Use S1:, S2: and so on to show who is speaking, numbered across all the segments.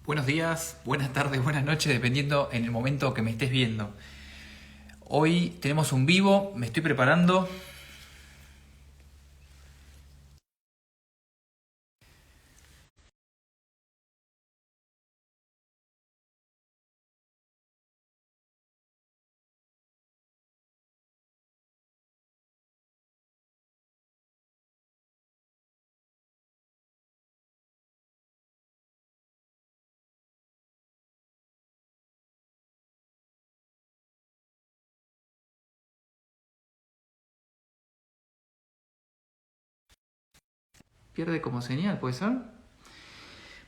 S1: Buenos días, buenas tardes, buenas noches, dependiendo en el momento que me estés viendo. Hoy tenemos un vivo, me estoy preparando. Pierde como señal, ¿puede ser?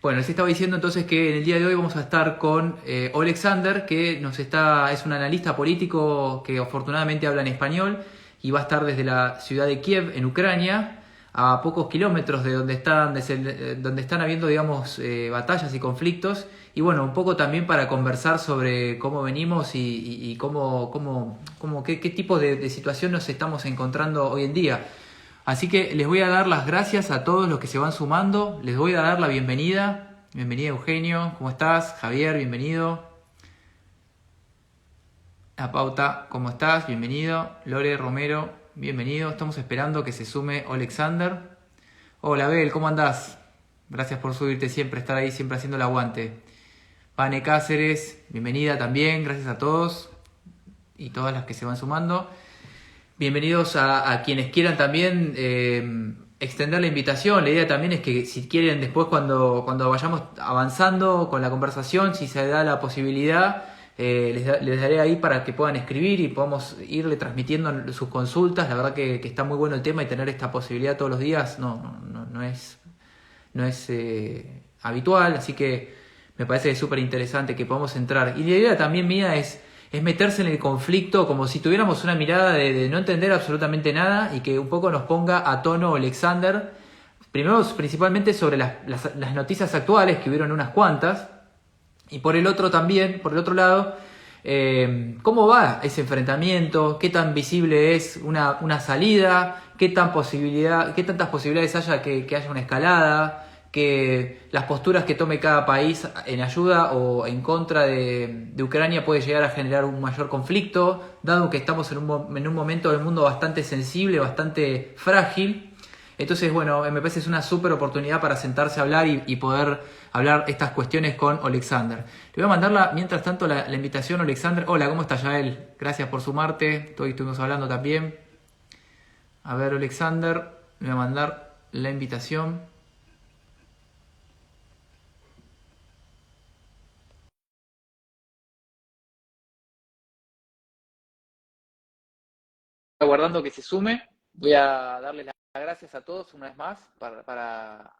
S1: Bueno, les estaba diciendo entonces que en el día de hoy vamos a estar con Alexander, que es un analista político que afortunadamente habla en español y va a estar desde la ciudad de Kiev, en Ucrania, a pocos kilómetros de donde están habiendo, digamos, batallas y conflictos. Y bueno, un poco también para conversar sobre cómo venimos y qué tipo de situación nos estamos encontrando hoy en día. Así que les voy a dar las gracias a todos los que se van sumando. Les voy a dar la bienvenida. Bienvenida Eugenio, ¿cómo estás? Javier, bienvenido. La Pauta, ¿cómo estás? Bienvenido. Lore Romero, bienvenido. Estamos esperando que se sume Alexander. Hola Bel, ¿cómo andás? Gracias por subirte siempre, estar ahí siempre haciendo el aguante. Vane Cáceres, bienvenida también. Gracias a todos y todas las que se van sumando. Bienvenidos a quienes quieran también extender la invitación. La idea también es que si quieren después cuando vayamos avanzando con la conversación, si se da la posibilidad, les daré ahí para que puedan escribir y podamos irle transmitiendo sus consultas. La verdad que está muy bueno el tema y tener esta posibilidad todos los días no es habitual, así que me parece súper interesante que podamos entrar. Y la idea también mía es meterse en el conflicto como si tuviéramos una mirada de no entender absolutamente nada y que un poco nos ponga a tono Alexander, primero principalmente sobre las noticias actuales, que hubieron unas cuantas, y por el otro también, por el otro lado, cómo va ese enfrentamiento, qué tan visible es una salida, qué tantas posibilidades haya que haya una escalada, que las posturas que tome cada país en ayuda o en contra de Ucrania puede llegar a generar un mayor conflicto, dado que estamos en un momento del mundo bastante sensible, bastante frágil. Entonces, bueno, me parece que es una súper oportunidad para sentarse a hablar y poder hablar estas cuestiones con Alexander. Le voy a mandar mientras tanto la invitación a Alexander. Hola, ¿cómo estás, Yael? Gracias por sumarte. Hoy estuvimos hablando también. A ver, Alexander, le voy a mandar la invitación. Aguardando que se sume. Voy a darle las gracias a todos una vez más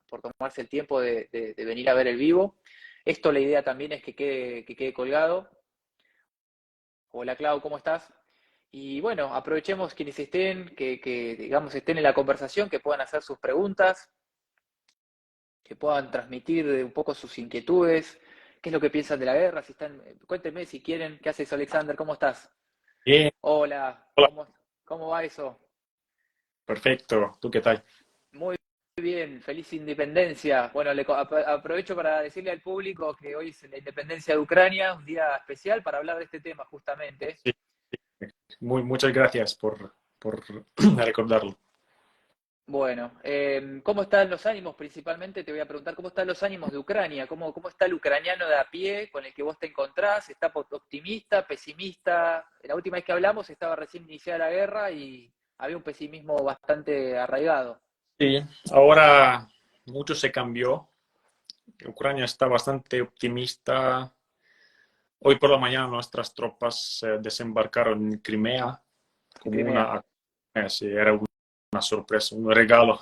S1: por tomarse el tiempo de venir a ver el vivo. Esto, la idea también es que quede colgado. Hola Clau, ¿cómo estás? Y bueno, aprovechemos quienes estén, que digamos estén en la conversación, que puedan hacer sus preguntas, que puedan transmitir un poco sus inquietudes, qué es lo que piensan de la guerra, si están, cuéntenme si quieren, ¿qué haces Alexander? ¿Cómo estás?
S2: Bien,
S1: Hola,
S2: hola,
S1: ¿cómo va eso?
S2: perfecto. ¿Tú qué tal?
S1: Muy bien, feliz independencia. Bueno, aprovecho para decirle al público que hoy es la independencia de Ucrania, un día especial para hablar de este tema justamente.
S2: Sí, muchas gracias por recordarlo.
S1: Bueno, ¿cómo están los ánimos? Principalmente te voy a preguntar cómo están los ánimos de Ucrania, cómo está el ucraniano de a pie con el que vos te encontrás, ¿está optimista, pesimista? La última vez que hablamos estaba recién iniciada la guerra y había un pesimismo bastante arraigado.
S2: Sí, ahora mucho se cambió. Ucrania está bastante optimista. Hoy por la mañana nuestras tropas desembarcaron en Crimea
S1: En
S2: como
S1: Crimea.
S2: sí, era una sorpresa, un regalo.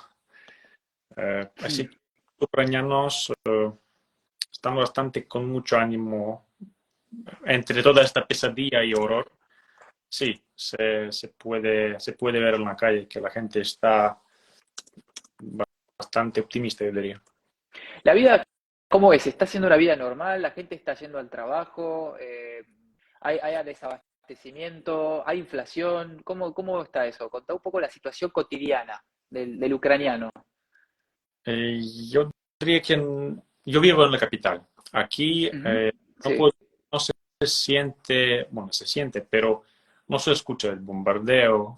S2: Así que los ucranianos están bastante con mucho ánimo entre toda esta pesadilla y horror. Sí, se puede ver en la calle que la gente está bastante optimista, yo diría.
S1: La vida, ¿cómo es? ¿Está siendo una vida normal? ¿La gente está yendo al trabajo? ¿Hay desabastecimiento? ¿Hay inflación? ¿Cómo está eso? Contá un poco la situación cotidiana del ucraniano.
S2: Eh, yo diría que yo vivo en la capital, Aquí
S1: Ujú.
S2: no,
S1: Sí.
S2: no se siente, bueno, se siente, pero no se escucha el bombardeo.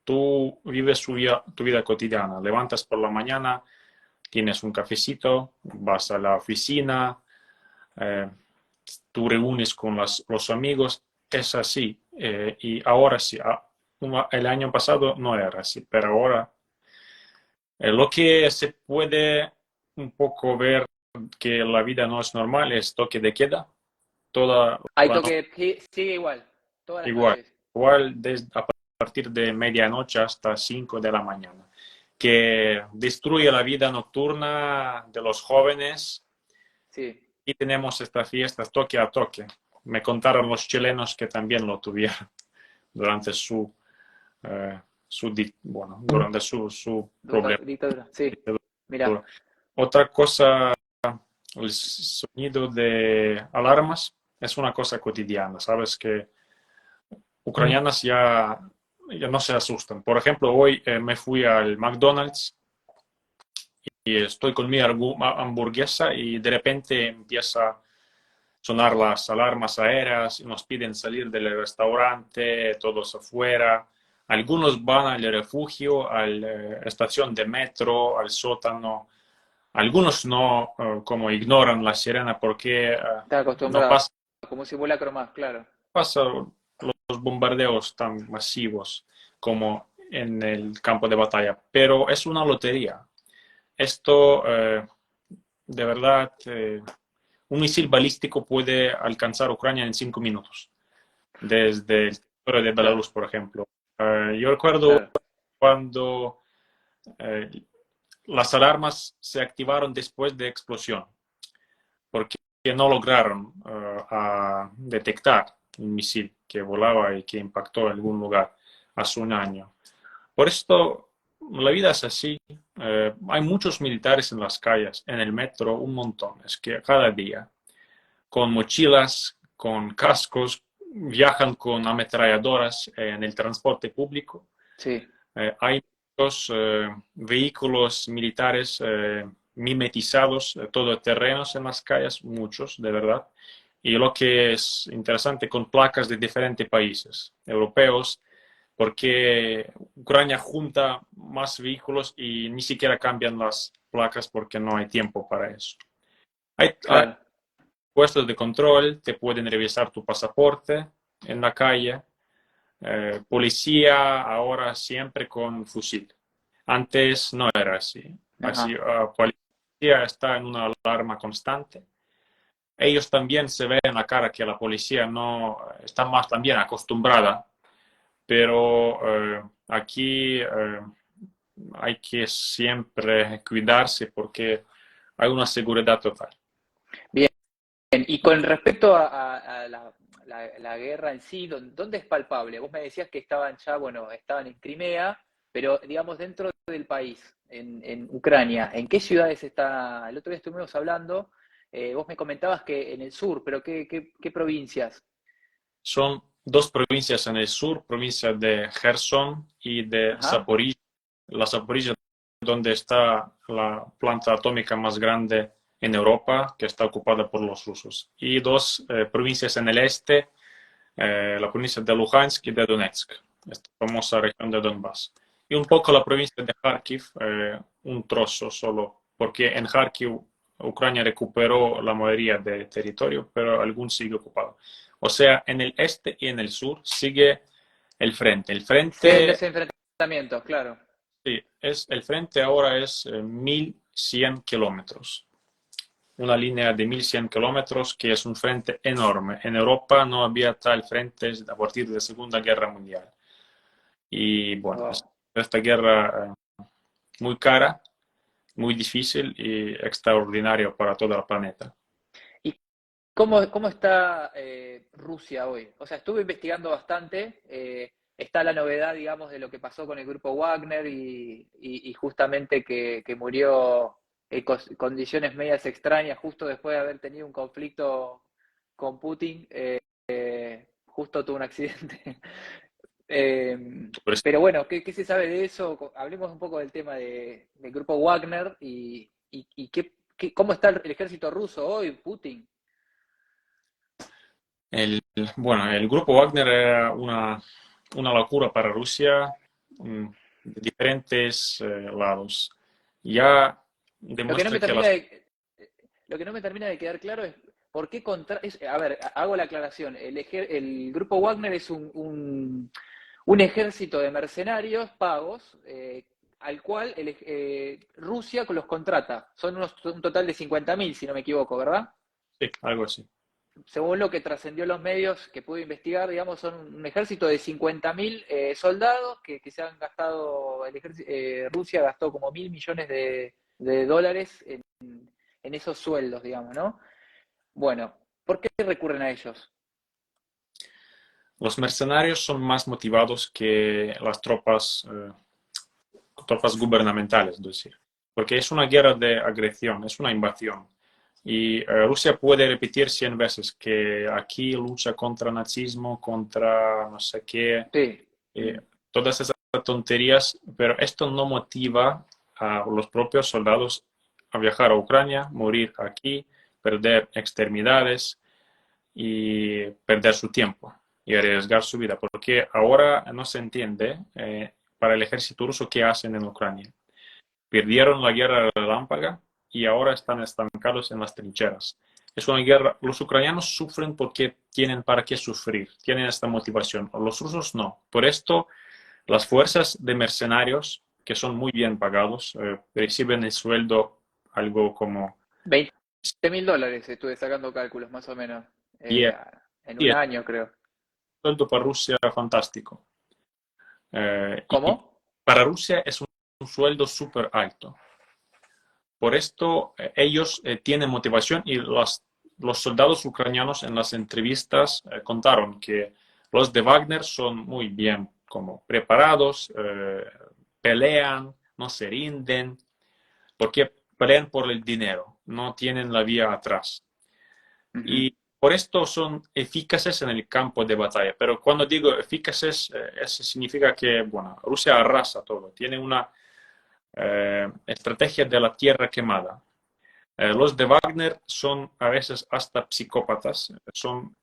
S2: Tú vives tu vida cotidiana, levantas por la mañana, tienes un cafecito, vas a la oficina, eh, tú reúnes con los amigos, es así. Y ahora sí, el año pasado no era así, pero ahora lo que se puede un poco ver que la vida no es normal es toque de queda, toda
S1: Hay
S2: la noche
S1: toque, sigue igual, todas las
S2: igual,
S1: noches.
S2: igual desde a partir de medianoche hasta 5 de la mañana, que destruye la vida nocturna de los jóvenes
S1: Sí.
S2: y tenemos estas fiestas toque a toque. Me contaron los chilenos que también lo tuvieron durante bueno, durante su problema.
S1: Dictadura, sí. Mira,
S2: Otra cosa, el sonido de alarmas es una cosa cotidiana, ¿sabes? Que ucranianas ya no se asustan. Por ejemplo, hoy me fui al McDonald's y estoy con mi hamburguesa y de repente empieza a sonar las alarmas aéreas y nos piden salir del restaurante, todos afuera. Algunos van al refugio, a la estación de metro, al sótano. Algunos no, como ignoran la sirena porque
S1: está
S2: no
S1: acostumbrado,
S2: pasa,
S1: como un simulacro más, claro.
S2: pasa los bombardeos tan masivos como en el campo de batalla. Pero es una lotería. Esto, de verdad, un misil balístico puede alcanzar Ucrania en 5 minutos, desde el territorio de
S1: Claro,
S2: Belarus, por ejemplo. Yo recuerdo
S1: claro.
S2: cuando eh, las alarmas se activaron después de explosión, porque no lograron a detectar un misil que volaba y que impactó en algún lugar hace un año. Por esto, la vida es así. Hay muchos militares en las calles, en el metro, un montón. Es que cada día, con mochilas, con cascos, viajan con ametralladoras en el transporte público.
S1: Sí.
S2: Hay muchos vehículos militares mimetizados, todoterrenos en las calles, muchos, de verdad. Y lo que es interesante, con placas de diferentes países europeos, porque Ucrania junta más vehículos y ni siquiera cambian las placas porque no hay tiempo para eso. Hay
S1: Claro.
S2: puestos de control, te pueden revisar tu pasaporte en la calle. Policía ahora siempre con fusil. Antes no era así. Así,
S1: Ajá.
S2: policía está en una alarma constante. Ellos también se ven en la cara que la policía no está más también acostumbrada, pero aquí hay que siempre cuidarse porque hay una seguridad total.
S1: Bien. Y con respecto a la guerra en sí, ¿dónde es palpable? Vos me decías que estaban ya, bueno, estaban en Crimea, pero digamos dentro del país, en Ucrania, ¿en qué ciudades está? El otro día estuvimos hablando, vos me comentabas que en el sur, pero ¿qué provincias?
S2: Son dos provincias en el sur, provincia de Gerson y de
S1: Ajá,
S2: Zaporizhia. La Zaporizhia, donde está la planta atómica más grande en Europa, que está ocupada por los rusos. Y dos provincias en el este, la provincia de Luhansk y de Donetsk, esta famosa región de Donbass. Y un poco la provincia de Kharkiv, un trozo solo, porque en Kharkiv Ucrania recuperó la mayoría de territorio, pero algún sigue ocupado. O sea, en el este y en el sur sigue el frente. El
S1: siguen
S2: frente,
S1: los enfrentamientos, claro.
S2: sí, el frente ahora es 1100 kilómetros. Una línea de 1100 kilómetros que es un frente enorme. En Europa no había tal frente a partir de la Segunda Guerra Mundial. Y bueno,
S1: Wow.
S2: esta guerra muy cara, muy difícil y extraordinaria para todo el planeta.
S1: ¿Y cómo está Rusia hoy? O sea, estuve investigando bastante. Está la novedad, digamos, de lo que pasó con el grupo Wagner y justamente que murió en condiciones medias extrañas justo después de haber tenido un conflicto con Putin. Justo tuvo un accidente. Pero bueno, ¿qué se sabe de eso? Hablemos un poco del tema del grupo Wagner y ¿Cómo está el ejército ruso hoy, Putin?
S2: El, bueno, el grupo Wagner era una locura para Rusia, de diferentes lados. Ya
S1: Lo que no me
S2: demuestra que
S1: termina
S2: las...
S1: de, lo que no me termina de quedar claro es por qué a ver, hago la aclaración. El grupo Wagner es un ejército de mercenarios pagos al cual Rusia los contrata. Son un total de 50.000, si no me equivoco, ¿verdad?
S2: Sí, algo así.
S1: Según lo que trascendió los medios que pude investigar, digamos, son un ejército de 50.000 soldados que se han gastado, Rusia gastó como 1.000 millones de dólares en esos sueldos, digamos, ¿no? Bueno, ¿por qué recurren a ellos?
S2: Los mercenarios son más motivados que las tropas gubernamentales, es decir, porque es una guerra de agresión, es una invasión. Y Rusia puede repetir 100 veces que aquí lucha contra nazismo, contra no sé qué,
S1: Sí.
S2: eh, todas esas tonterías, pero esto no motiva a los propios soldados a viajar a Ucrania, morir aquí, perder extremidades y perder su tiempo y arriesgar su vida, porque ahora no se entiende para el ejército ruso qué hacen en Ucrania. Perdieron la guerra relámpaga y ahora están estancados en las trincheras. Es una guerra, los ucranianos sufren porque tienen para qué sufrir, tienen esta motivación, los rusos no. Por esto, las fuerzas de mercenarios, que son muy bien pagados, reciben el sueldo algo como
S1: 20.000 dólares estuve sacando cálculos, más o menos,
S2: 10,
S1: en un
S2: 10
S1: año, creo.
S2: sueldo para Rusia fantástico. Y
S1: ¿Cómo?
S2: para Rusia es un sueldo súper alto. Por esto ellos tienen motivación y los soldados ucranianos en las entrevistas contaron que los de Wagner son muy bien como preparados, pelean, no se rinden, porque pelean por el dinero, no tienen la vía atrás.
S1: Ujú.
S2: Y por esto son eficaces en el campo de batalla. Pero cuando digo eficaces, eso significa que, bueno, Rusia arrasa todo, tiene una estrategia de la tierra quemada. Los de Wagner son a veces hasta psicópatas,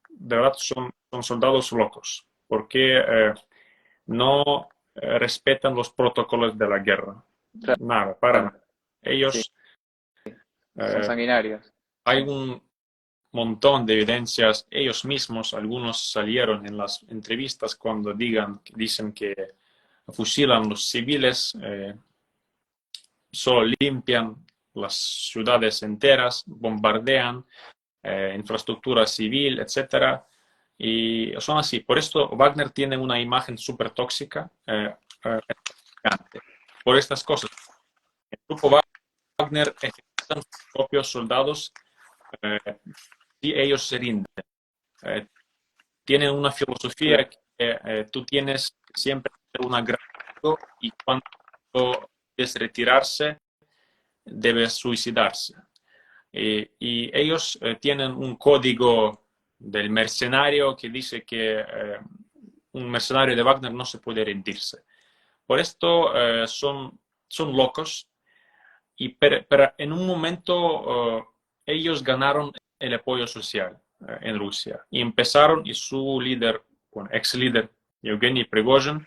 S2: de verdad son soldados locos, porque no respetan los protocolos de la guerra. Nada, para
S1: Claro,
S2: nada.
S1: sí,
S2: Ellos,
S1: son
S2: eh,
S1: sanguinarios.
S2: hay un montón de evidencias, ellos mismos, algunos salieron en las entrevistas cuando dicen que fusilan los civiles, solo limpian las ciudades enteras, bombardean infraestructura civil, etcétera. Y son así. Por esto Wagner tiene una imagen súper tóxica por estas cosas. El grupo Wagner ejecutan sus propios soldados eh, y ellos se rinden. Eh, Tienen una filosofía
S1: Claro.
S2: que tú tienes siempre una gran y cuando quieres retirarse, debes suicidarse. Y ellos tienen un código del mercenario que dice que un mercenario de Wagner no se puede rendirse. Por esto son locos, pero en un momento ellos ganaron el apoyo social en Rusia y empezaron y su líder, bueno, ex líder, Evgeny Prigozhin,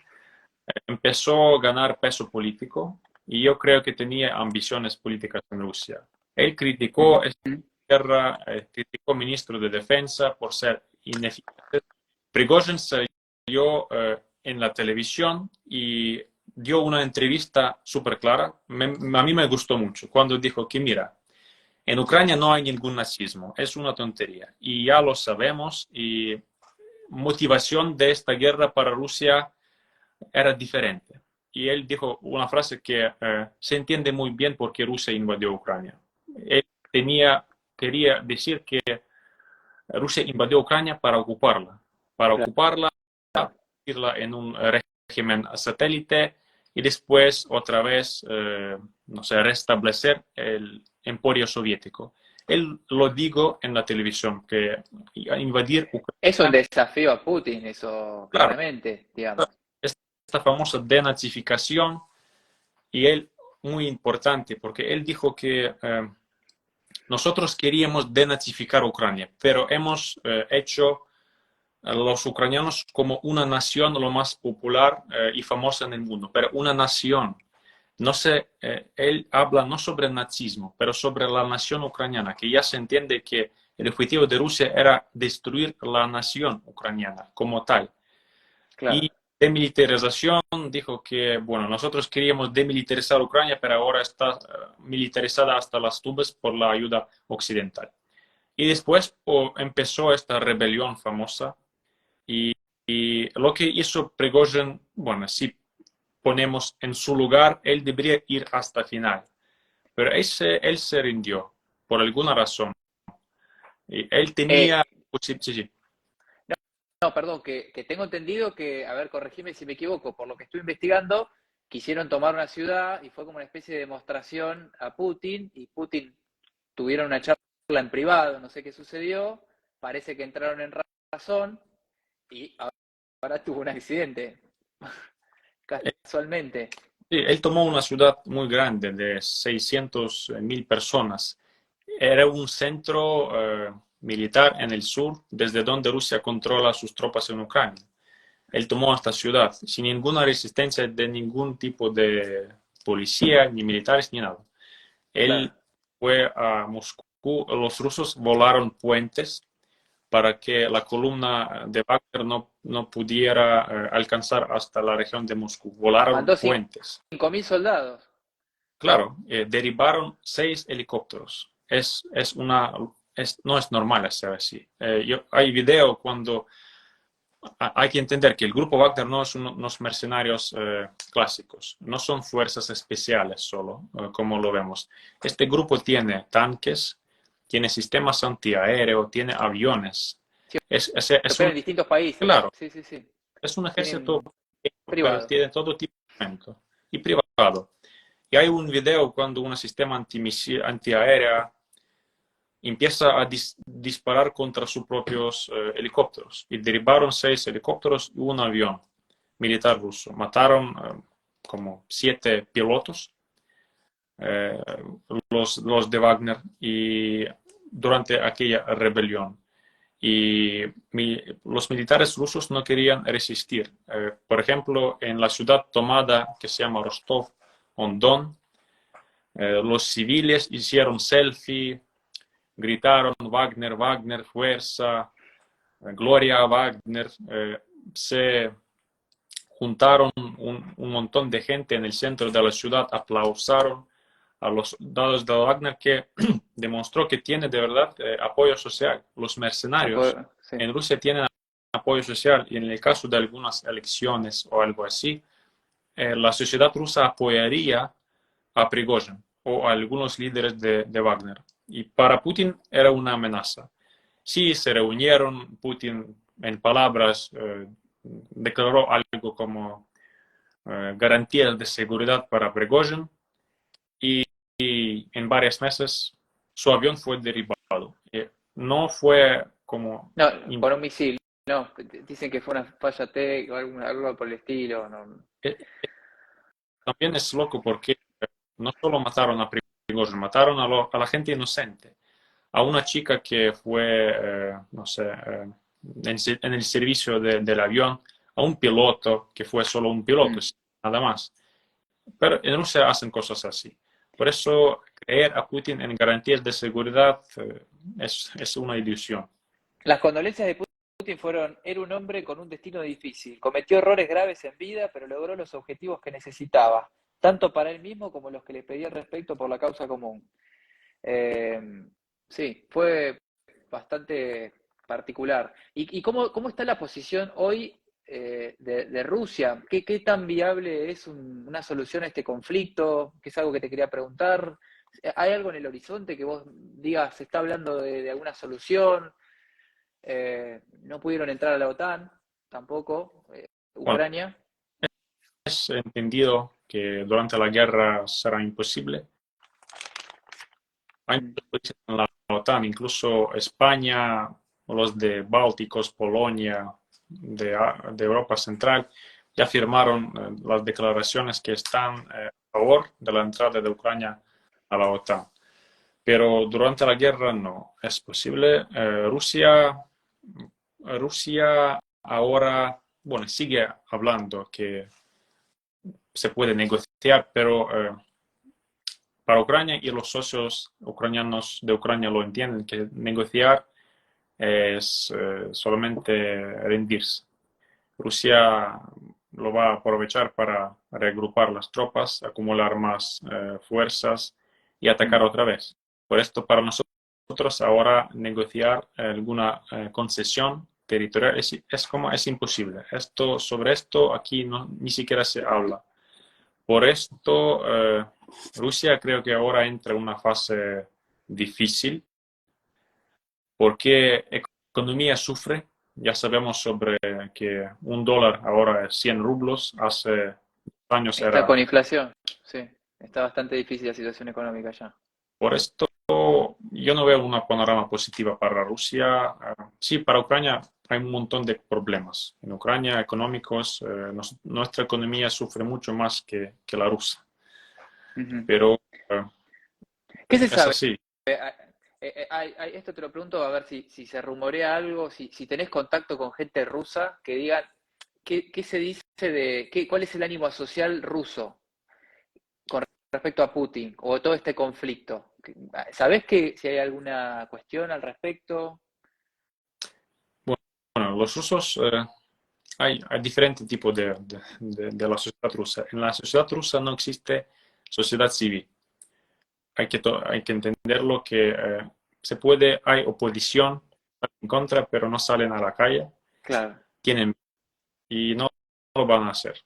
S2: empezó a ganar peso político y yo creo que tenía ambiciones políticas en Rusia. Él criticó esta
S1: Ujú.
S2: guerra, criticó al ministro de Defensa por ser ineficaz. Prigozhin salió en la televisión y dio una entrevista súper clara. A mí me gustó mucho cuando dijo que, mira, en Ucrania no hay ningún nazismo, es una tontería y ya lo sabemos y motivación de esta guerra para Rusia era diferente. Y él dijo una frase que se entiende muy bien por qué Rusia invadió Ucrania. Él quería decir que Rusia invadió Ucrania para ocuparla,
S1: Claro.
S2: convertirla en un régimen satélite y después otra vez, no sé, restablecer el emporio soviético. Él lo dijo en la televisión, que invadir
S1: Es un
S2: Ucrania,
S1: desafío a Putin, eso
S2: claro,
S1: claramente, digamos.
S2: esta famosa denazificación. Y él, muy importante, porque él dijo que nosotros queríamos denazificar Ucrania, pero hemos hecho a los ucranianos como una nación lo más popular y famosa en el mundo, pero una nación. No sé, él habla no sobre el nazismo, pero sobre la nación ucraniana, que ya se entiende que el objetivo de Rusia era destruir la nación ucraniana como tal.
S3: Claro.
S2: Y demilitarización, dijo que, bueno, nosotros queríamos demilitarizar Ucrania, pero ahora está militarizada hasta las tubas por la ayuda occidental. Y después empezó esta rebelión famosa y, y lo que hizo Prigozhin, bueno, si ponemos en su lugar, él debería ir hasta el final. Pero él se rindió por alguna razón. Y él tenía...
S3: Eh,
S2: Sí, sí, sí.
S3: no, perdón, que tengo entendido que, a ver, corregime si me equivoco, por lo que estoy investigando, quisieron tomar una ciudad y fue como una especie de demostración a Putin, y Putin tuvieron una charla en privado, no sé qué sucedió, parece que entraron en razón y ahora tuvo un accidente, casualmente.
S2: Sí, él tomó una ciudad muy grande de 600.000 personas. Era un centro militar en el sur, desde donde Rusia controla sus tropas en Ucrania. Él tomó esta ciudad sin ninguna resistencia de ningún tipo de policía, ni militares, ni nada. Él
S3: Claro.
S2: fue a Moscú, los rusos volaron puentes para que la columna de Wagner no pudiera alcanzar hasta la región de Moscú. Volaron
S3: Mandó
S2: puentes.
S3: 5.000 soldados.
S2: Claro, derribaron 6 helicópteros. No es normal hacer así. Hay video cuando hay que entender que el grupo Wagner no es unos mercenarios clásicos, no son fuerzas especiales solo, como lo vemos. Este grupo tiene tanques, tiene sistemas antiaéreos, tiene aviones.
S3: Sí,
S2: Es
S3: operan
S2: un,
S3: en distintos países.
S2: claro,
S3: Sí, sí, sí.
S2: es un ejército,
S3: Tienen
S2: pero
S3: privado.
S2: tiene todo tipo de armamento y privado. Y hay un video cuando un sistema antiaéreo empieza a disparar contra sus propios helicópteros. Y derribaron 6 helicópteros y un avión militar ruso. Mataron como 7 pilotos, eh, los de Wagner, y durante aquella rebelión. Y los militares rusos no querían resistir. Por ejemplo, en la ciudad tomada que se llama Rostov-on-Don, los civiles hicieron selfie, gritaron Wagner, Wagner, fuerza, Gloria a Wagner. Se juntaron un montón de gente en el centro de la ciudad, aplausaron a los soldados de Wagner, que demostró que tiene de verdad apoyo social. Los mercenarios
S3: Sí.
S2: en Rusia tienen apoyo social y en el caso de algunas elecciones o algo así, la sociedad rusa apoyaría a Prigozhin o a algunos líderes de Wagner. Y para Putin era una amenaza. Sí, se reunieron, Putin en palabras declaró algo como garantías de seguridad para Prigozhin y en varios meses su avión fue derribado. No fue como...
S3: No, por un misil. No, dicen que fue una falla técnica o algo por el estilo. No.
S2: eh, También es loco porque no solo mataron a Prigozhin, mataron a la gente inocente. A una chica que fue, no sé, en el servicio del avión, a un piloto que fue solo un piloto,
S3: Mm.
S2: nada más. Pero en Rusia hacen cosas así. Por eso creer a Putin en garantías de seguridad es una ilusión.
S3: Las condolencias de Putin fueron: era un hombre con un destino difícil, cometió errores graves en vida, pero logró los objetivos que necesitaba, tanto para él mismo como los que le pedía respecto por la causa común. Eh, sí, fue bastante particular. ¿Y cómo está la posición hoy de Rusia? ¿Qué tan viable es una solución a este conflicto? Que es algo que te quería preguntar. ¿Hay algo en el horizonte que vos digas, se está hablando de alguna solución? No pudieron entrar a la OTAN, tampoco,
S2: Bueno,
S3: Ucrania.
S2: es entendido que durante la guerra será imposible. Hay
S3: Mm.
S2: muchos países en la OTAN, incluso España, los de Bálticos, Polonia, de Europa Central, ya firmaron las declaraciones que están a favor de la entrada de Ucrania a la OTAN. pero durante la guerra no es posible. Rusia ahora, bueno, sigue hablando que se puede negociar, pero para Ucrania y los socios ucranianos de Ucrania lo entienden, que negociar es solamente rendirse. Rusia lo va a aprovechar para reagrupar las tropas, acumular más fuerzas y atacar otra vez. Por esto, para nosotros ahora negociar alguna concesión territorial es imposible. Sobre esto aquí ni siquiera se habla. Por esto, Rusia creo que ahora entra en una fase difícil porque la economía sufre. Ya sabemos sobre que un dólar ahora es 100 rublos, hace años
S3: Está con
S2: era.
S3: inflación, sí. Está bastante difícil la situación económica ya.
S2: Por esto yo no veo una panorama positiva para Rusia. Sí, para Ucrania hay un montón de problemas. En Ucrania, económicos, nuestra economía sufre mucho más que la rusa.
S3: Ujú.
S2: Pero
S3: ¿Qué se
S2: es
S3: sabe?
S2: así.
S3: Esto te lo pregunto a ver si se rumorea algo, si tenés contacto con gente rusa que digan qué se dice cuál es el ánimo social ruso con respecto a Putin o todo este conflicto. ¿Sabés si hay alguna cuestión al respecto?
S2: Bueno, los rusos, hay diferentes tipos de la sociedad rusa. En la sociedad rusa no existe sociedad civil. Hay que entenderlo que hay oposición en contra, pero no salen a la calle,
S3: Claro.
S2: tienen y no lo van a hacer.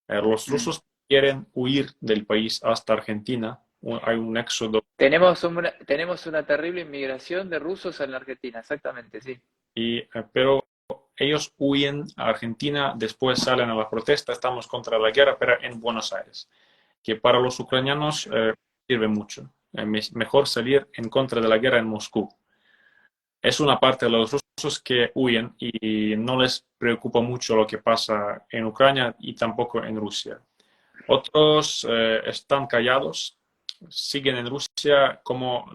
S2: Los
S3: Mm.
S2: rusos quieren huir del país hasta Argentina. Hay un éxodo,
S3: Tenemos una terrible inmigración de rusos en la Argentina, exactamente, sí.
S2: pero ellos huyen a Argentina, después salen a la protesta, estamos contra la guerra, pero en Buenos Aires, que para los ucranianos sirve mucho. Mejor salir en contra de la guerra en Moscú. Es una parte de los rusos que huyen y no les preocupa mucho lo que pasa en Ucrania y tampoco en Rusia. Otros están callados, siguen en Rusia como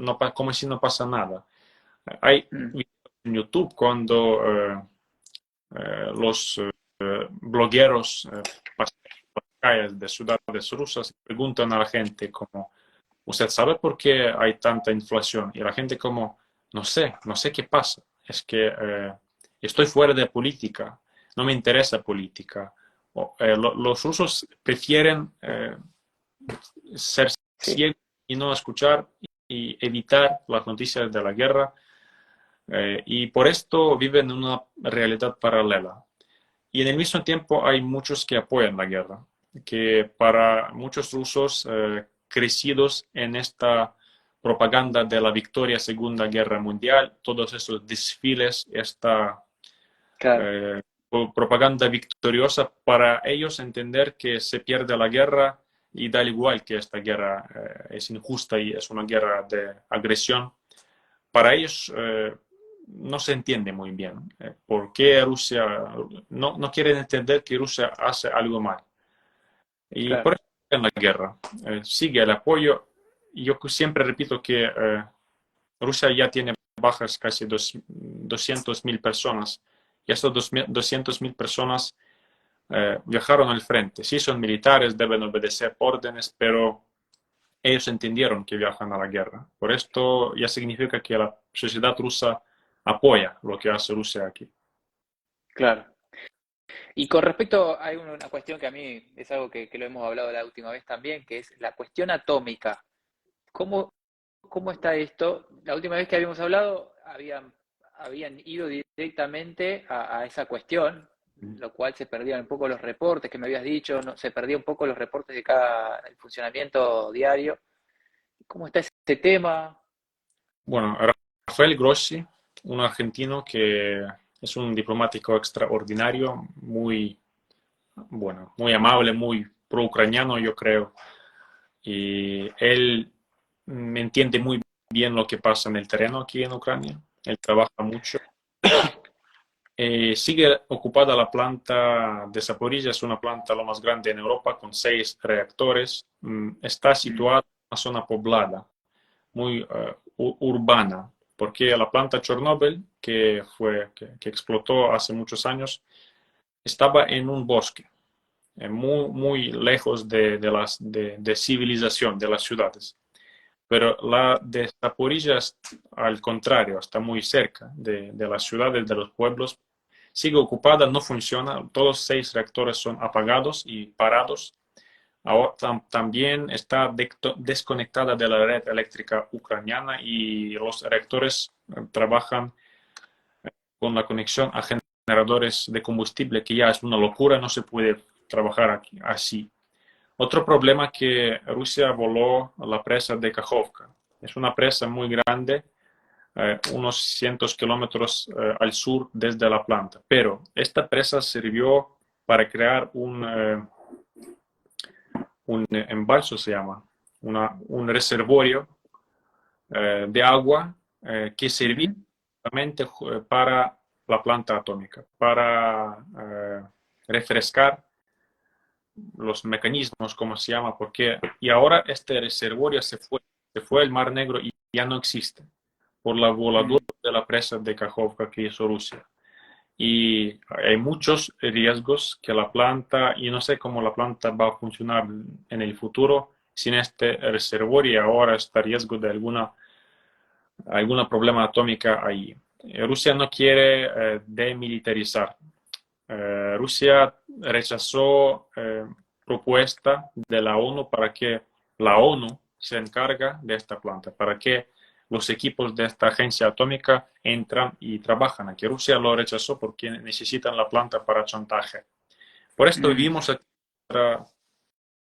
S2: si no pasa nada. Hay
S3: Mm.
S2: videos en YouTube cuando los blogueros pasan por las calles de ciudades rusas y preguntan a la gente como, ¿usted sabe por qué hay tanta inflación? Y la gente como, no sé qué pasa. Es que estoy fuera de política, no me interesa política. Los rusos prefieren ser
S3: Sí,
S2: ciegos y no escuchar y evitar las noticias de la guerra. Y por esto viven en una realidad paralela. Y en el mismo tiempo hay muchos que apoyan la guerra, que para muchos rusos crecidos en esta propaganda de la victoria Segunda Guerra Mundial, todos esos desfiles, esta
S3: claro,
S2: eh, propaganda victoriosa, para ellos entender que se pierde la guerra y da igual que esta guerra es injusta y es una guerra de agresión. Para ellos no se entiende muy bien por qué Rusia, no quieren entender que Rusia hace algo mal. Y por
S3: claro.
S2: eso en la guerra sigue el apoyo. Yo siempre repito que Rusia ya tiene bajas casi 200.000 personas y estas 200.000 personas viajaron al frente. Sí son militares, deben obedecer órdenes, pero ellos entendieron que viajan a la guerra. Por esto ya significa que la sociedad rusa apoya lo que hace Rusia aquí.
S3: Claro. Y con respecto, hay una cuestión que a mí es algo que lo hemos hablado la última vez también, que es la cuestión atómica. ¿Cómo, cómo está esto? La última vez que habíamos hablado, habían ido directamente a esa cuestión, lo cual se perdían un poco los reportes que me habías dicho, no, se perdían un poco los reportes de el funcionamiento diario. ¿Cómo está ese tema?
S2: Bueno, Rafael Grossi, un argentino que es un diplomático extraordinario, muy, bueno, muy amable, muy pro-ucraniano, yo creo. Y él entiende muy bien lo que pasa en el terreno aquí en Ucrania. Él trabaja mucho. Sigue ocupada la planta de Zaporizhia, es una planta lo más grande en Europa con 6 reactores. Está
S3: Mm,
S2: situada en una zona poblada. muy urbana, porque la planta Chernobyl, que explotó hace muchos años, estaba en un bosque, muy, muy lejos de civilización, de las ciudades. Pero la de Zaporizhia, al contrario, está muy cerca de las ciudades, de los pueblos. Sigue ocupada, no funciona. Todos 6 reactores son apagados y parados. Ahora también está desconectada de la red eléctrica ucraniana y los reactores trabajan con la conexión a generadores de combustible, que ya es una locura, no se puede trabajar aquí, así. Otro problema que Rusia voló la presa de Kakhovka. Es una presa muy grande, unos cientos kilómetros al sur desde la planta. Pero esta presa sirvió para crear un embalse, se llama, un reservorio de agua que servía solamente para la planta atómica, para refrescar los mecanismos, como se llama, porque y ahora este reservorio se fue al Mar Negro y ya no existe por la voladura de la presa de Kakhovka que hizo Rusia. Y hay muchos riesgos que la planta, y no sé cómo la planta va a funcionar en el futuro sin este reservorio, y ahora está riesgo de alguna problema atómica ahí. Rusia no quiere demilitarizar. Rusia rechazó propuesta de la ONU para que la ONU se encargue de esta planta, para que los equipos de esta agencia atómica entran y trabajan aquí. Rusia lo rechazó porque necesitan la planta para chantaje. Por esto vivimos aquí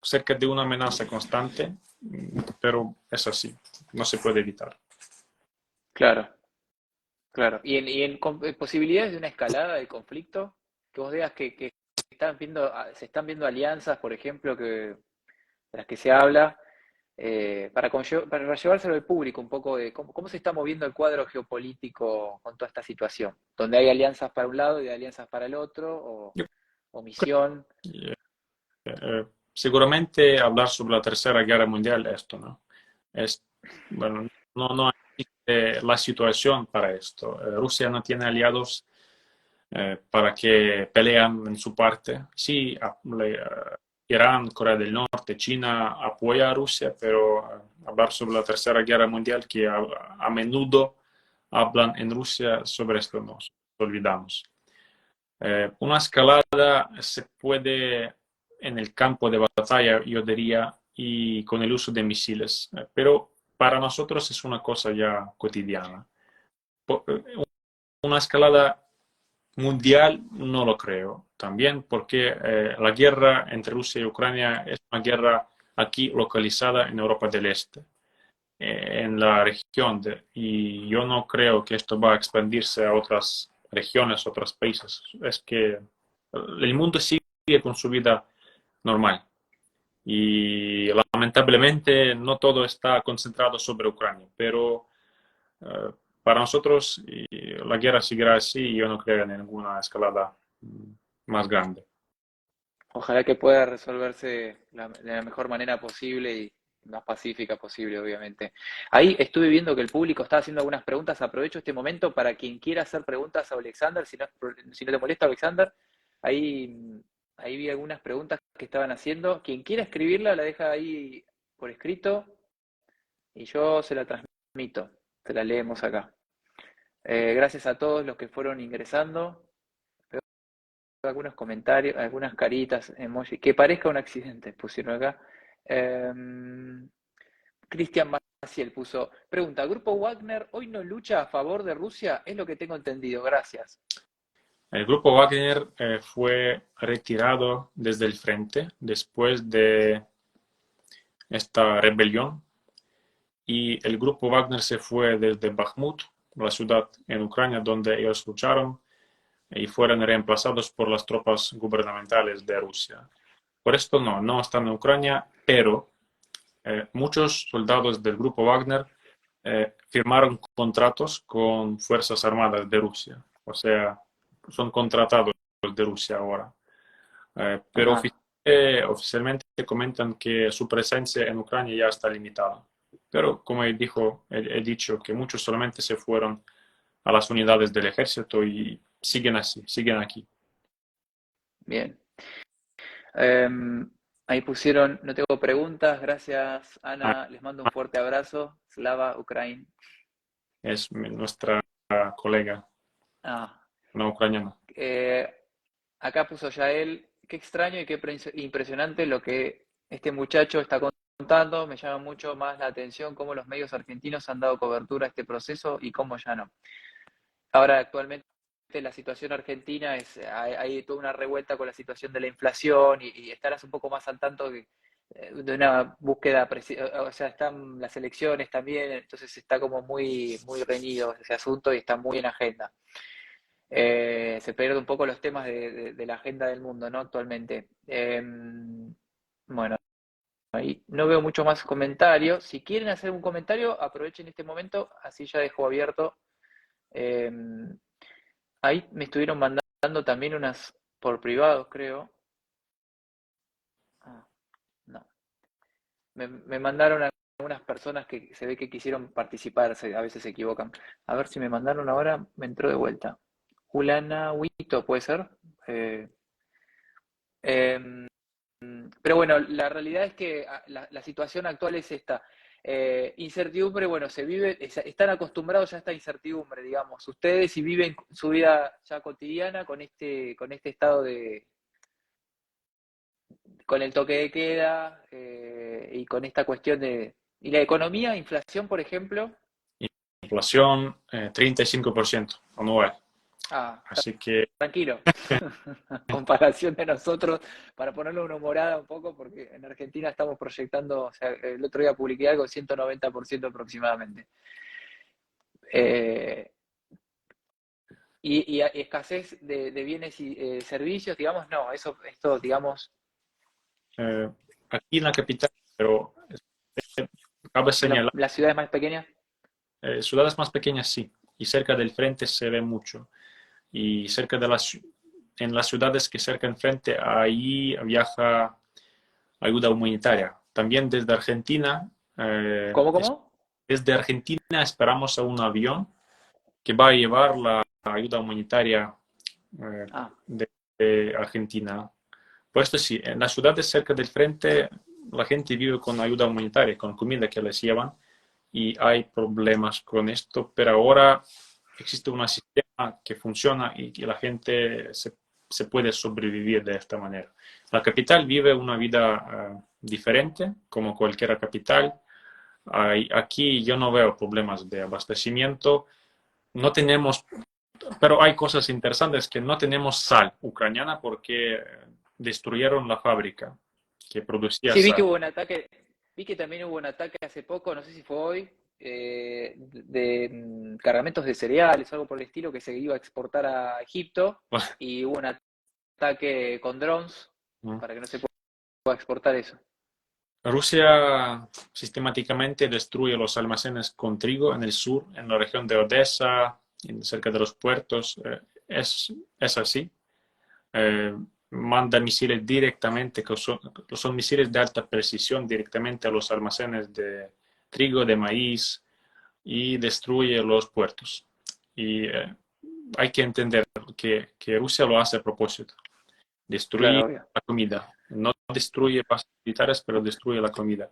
S2: cerca de una amenaza constante, pero es así, no se puede evitar.
S3: Claro, claro. ¿Y en posibilidades de una escalada del conflicto? Que vos digas que se están viendo alianzas, por ejemplo, de las que se habla, para llevárselo al público un poco de cómo se está moviendo el cuadro geopolítico con toda esta situación, donde hay alianzas para un lado y hay alianzas para el otro,
S2: Yo
S3: o misión.
S2: seguramente hablar sobre la Tercera Guerra Mundial, esto, ¿no? Bueno, no existe la situación para esto. Rusia no tiene aliados para que pelean en su parte. Sí, Irán, Corea del Norte, China apoya a Rusia, pero hablar sobre la Tercera Guerra Mundial, que a menudo hablan en Rusia sobre esto, nos olvidamos. Una escalada se puede en el campo de batalla, yo diría, y con el uso de misiles, pero para nosotros es una cosa ya cotidiana. Una escalada mundial no lo creo, también porque la guerra entre Rusia y Ucrania es una guerra aquí localizada en Europa del Este, en la región, y yo no creo que esto va a expandirse a otras regiones, otros países. Es que el mundo sigue con su vida normal y lamentablemente no todo está concentrado sobre Ucrania, pero para nosotros la guerra seguirá así y yo no creo en ninguna escalada más grande.
S3: Ojalá que pueda resolverse de la mejor manera posible y más pacífica posible, obviamente. Ahí estuve viendo que el público está haciendo algunas preguntas. Aprovecho este momento para quien quiera hacer preguntas a Alexander, si no te molesta, Alexander. Ahí vi algunas preguntas que estaban haciendo. Quien quiera escribirla, la deja ahí por escrito y yo se la transmito. Se la leemos acá. Gracias a todos los que fueron ingresando. Algunos comentarios, algunas caritas, emoji, que parezca un accidente, pusieron acá. Cristian Maciel puso, pregunta, ¿Grupo Wagner hoy no lucha a favor de Rusia? Es lo que tengo entendido, gracias.
S2: El grupo Wagner fue retirado desde el frente después de esta rebelión y el grupo Wagner se fue desde Bakhmut, la ciudad en Ucrania donde ellos lucharon, y fueron reemplazados por las tropas gubernamentales de Rusia. Por esto no están en Ucrania, pero muchos soldados del grupo Wagner firmaron contratos con Fuerzas Armadas de Rusia. O sea, son contratados de Rusia ahora. Pero oficialmente comentan que su presencia en Ucrania ya está limitada. pero como he dicho que muchos solamente se fueron a las unidades del ejército y siguen así, siguen aquí.
S3: Bien. Ahí pusieron, no tengo preguntas, gracias
S2: Ah,
S3: Ana, les mando un fuerte abrazo. Slava Ukraine.
S2: es nuestra colega,
S3: Ah,
S2: una ucraniana.
S3: eh, acá puso Yael, qué extraño y qué impresionante lo que este muchacho está contando. Me llama mucho más la atención cómo los medios argentinos han dado cobertura a este proceso y cómo ya no. Ahora, actualmente, la situación argentina hay toda una revuelta con la situación de la inflación y estarás un poco más al tanto de una búsqueda, o sea, están las elecciones también, entonces está como muy, muy reñido ese asunto y está muy en agenda. Se pierde un poco los temas de la agenda del mundo, ¿no? Actualmente. Bueno, ahí no veo mucho más comentarios. Si quieren hacer un comentario, aprovechen este momento, así ya dejo abierto. Eh, Ahí me estuvieron mandando también unas por privado, creo. Ah, no. Me mandaron algunas personas que se ve que quisieron participar, a veces se equivocan. A ver si me mandaron ahora, me entró de vuelta. Ulana Huito, ¿puede ser? Eh, em, pero bueno, la realidad es que la situación actual es esta. Incertidumbre, bueno, se vive, están acostumbrados ya a esta incertidumbre, digamos. Ustedes si viven su vida ya cotidiana con este estado con el toque de queda y con esta cuestión de... ¿Y la economía, inflación, por ejemplo?
S2: Inflación 35% anual.
S3: Ah,
S2: Así que
S3: tranquilo. Comparación de nosotros, para ponerle una humorada un poco, porque en Argentina estamos proyectando, o sea, el otro día publiqué algo, 190% aproximadamente. Eh, y escasez de bienes y servicios, digamos, no, eso, esto, digamos,
S2: aquí en la capital, pero cabe
S3: en
S2: señalar,
S3: las ciudades más pequeñas.
S2: ciudades más pequeñas sí, y cerca del frente se ve mucho. Y cerca de en las ciudades que cerca del frente, ahí viaja ayuda humanitaria. También desde Argentina,
S3: ¿Cómo, cómo?
S2: desde Argentina esperamos a un avión que va a llevar la ayuda humanitaria eh,
S3: Ah,
S2: de Argentina. Por esto sí, en las ciudades cerca del frente la gente vive con ayuda humanitaria, con comida que les llevan y hay problemas con esto, pero ahora existe un sistema que funciona y que la gente se puede sobrevivir de esta manera. La capital vive una vida diferente, como cualquier capital. Aquí yo no veo problemas de abastecimiento. No tenemos, pero hay cosas interesantes que no tenemos sal ucraniana porque destruyeron la fábrica que producía
S3: sí, vi que
S2: sal.
S3: hubo un ataque, vi que también hubo un ataque hace poco, no sé si fue hoy, de cargamentos de cereales, algo por el estilo, que se iba a exportar a Egipto y hubo un ataque con drones para que no se pueda exportar eso.
S2: Rusia sistemáticamente destruye los almacenes con trigo en el sur, en la región de Odessa, cerca de los puertos. Es así. Eh, Manda misiles directamente, que son misiles de alta precisión, directamente a los almacenes de trigo, de maíz y destruye los puertos. Y hay que entender que Rusia lo hace a propósito.
S3: Claro,
S2: Destruir
S3: obvio.
S2: la comida. No destruye bases militares, pero destruye la comida.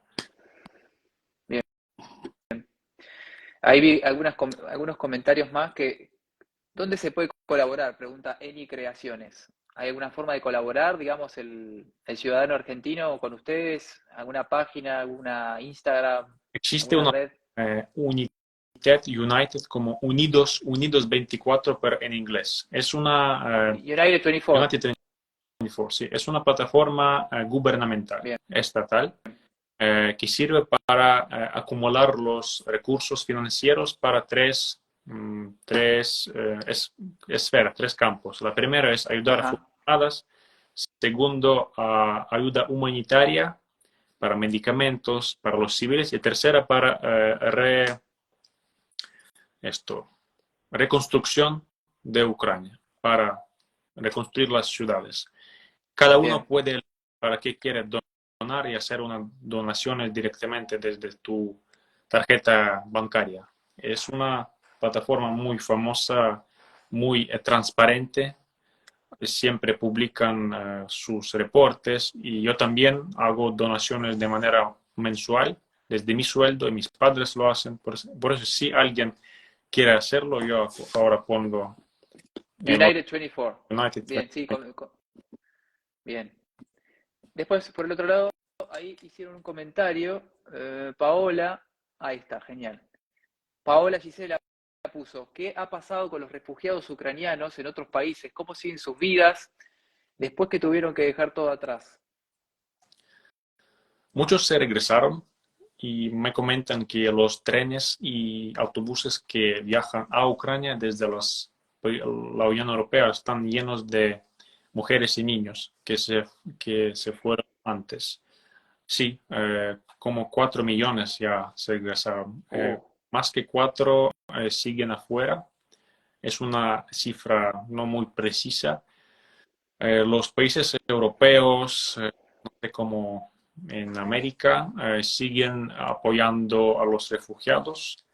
S3: Bien. Ahí vi algunos comentarios más que, ¿dónde se puede colaborar? Pregunta Eni Creaciones. ¿Hay alguna forma de colaborar, digamos, el ciudadano argentino con ustedes? ¿Alguna página, alguna Instagram,
S2: Existe
S3: alguna
S2: una
S3: red?
S2: unidad United como Unidos 24, pero en inglés. Es una
S3: United 24.
S2: United 24, sí. Es una plataforma gubernamental,
S3: Bien,
S2: estatal, que sirve para acumular los recursos financieros para tres esferas, tres campos. La primera es ayudar a
S3: ajá,
S2: fugadas, segundo, ayuda humanitaria para medicamentos, para los civiles, y tercera para reconstrucción de Ucrania, para reconstruir las ciudades. Cada uno
S3: bien,
S2: puede, para qué quiere donar y hacer unas donaciones directamente desde tu tarjeta bancaria. Es una plataforma muy famosa, muy transparente. Siempre publican sus reportes y yo también hago donaciones de manera mensual desde mi sueldo y mis padres lo hacen. Por eso, si alguien quiere hacerlo, yo ahora pongo en
S3: United 24.
S2: United.
S3: Bien, sí, bien. Después, por el otro lado, ahí hicieron un comentario. Paola, ahí está, genial. Paola Gisela puso, ¿qué ha pasado con los refugiados ucranianos en otros países? ¿Cómo siguen sus vidas después que tuvieron que dejar todo atrás?
S2: Muchos se regresaron y me comentan que los trenes y autobuses que viajan a Ucrania desde la Unión Europea están llenos de mujeres y niños que se fueron antes. Sí, como 4 millones ya se regresaron. Más que 4 siguen afuera. Es una cifra no muy precisa. Los países europeos, no sé, como en América, siguen apoyando a los refugiados.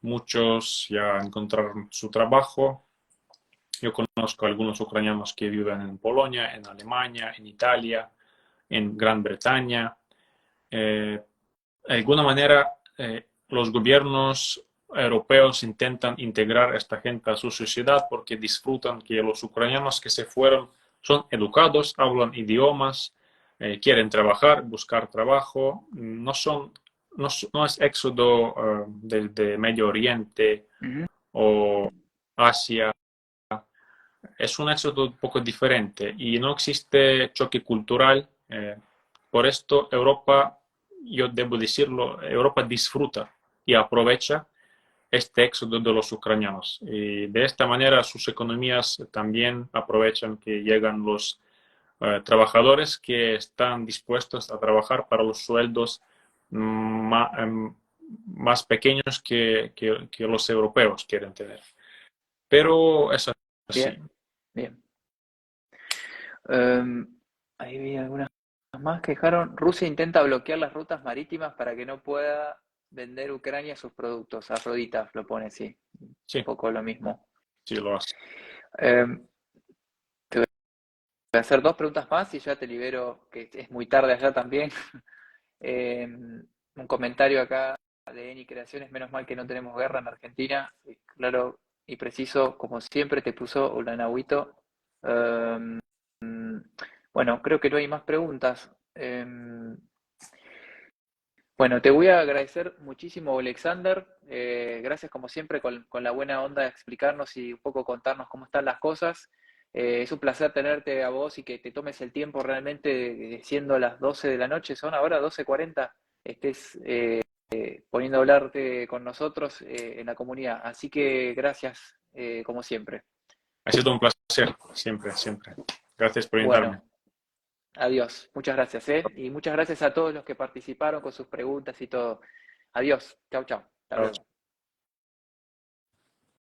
S2: Muchos ya encontraron su trabajo. Yo conozco a algunos ucranianos que viven en Polonia, en Alemania, en Italia, en Gran Bretaña. De alguna manera, los gobiernos europeos intentan integrar a esta gente a su sociedad porque disfrutan que los ucranianos que se fueron son educados, hablan idiomas, quieren trabajar, buscar trabajo, no es éxodo de Medio Oriente o Asia, es un éxodo un poco diferente y no existe choque cultural. Por esto Europa, yo debo decirlo, Europa disfruta y aprovecha este éxodo de los ucranianos. Y de esta manera sus economías también aprovechan que llegan los trabajadores que están dispuestos a trabajar para los sueldos más pequeños que los europeos quieren tener. Pero es así.
S3: Bien, bien. Ahí vi algunas más que dejaron. Rusia intenta bloquear las rutas marítimas para que no pueda vender Ucrania sus productos. Afrodita lo pone, sí.
S2: Sí,
S3: Un poco lo mismo.
S2: sí lo hace.
S3: Te voy a hacer 2 preguntas más y ya te libero, que es muy tarde allá también. Un comentario acá de Eni Creaciones, menos mal que no tenemos guerra en Argentina. Claro y preciso, como siempre, te puso un agüito. Bueno, creo que no hay más preguntas. Bueno, te voy a agradecer muchísimo, Alexander. Gracias, como siempre, con la buena onda de explicarnos y un poco contarnos cómo están las cosas. Es un placer tenerte a vos y que te tomes el tiempo realmente, siendo las 12 de la noche, son ahora 12:40, estés poniendo a hablarte con nosotros en la comunidad. Así que gracias, como siempre.
S2: Ha sido un placer, siempre, siempre. Gracias por invitarme.
S3: Bueno, adiós. Muchas gracias, ¿eh? Y muchas gracias a todos los que participaron con sus preguntas y todo. Adiós. Chau, chau. Hasta
S2: Chao.
S3: luego.